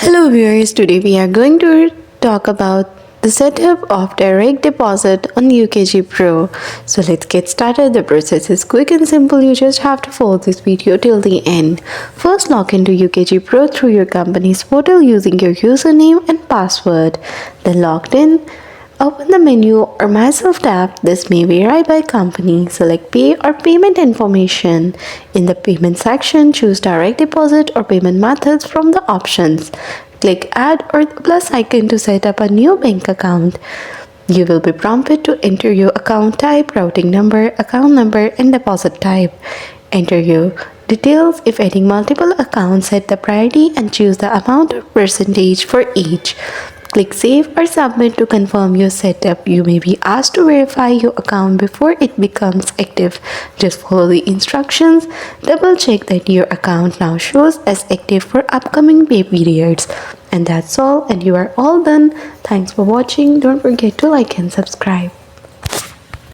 Hello viewers, today we are going to talk about the setup of direct deposit on UKG Pro. So let's get started. The process is quick and simple. You just have to follow this video till the end. First, log into UKG Pro through your company's portal using your username and password. Then logged in, open the menu or Myself tab. This may vary by company. Select Pay or Payment Information. In the Payment section, choose Direct Deposit or Payment Methods from the options. Click Add or the plus icon to set up a new bank account. You will be prompted to enter your account type, routing number, account number, and deposit type. Enter your details. If adding multiple accounts, set the priority and choose the amount or percentage for each. Click Save or Submit to confirm your setup. You may be asked to verify your account before it becomes active. Just follow the instructions. Double check that your account now shows as active for upcoming pay periods. And that's all, and you are all done. Thanks for watching. Don't forget to like and subscribe.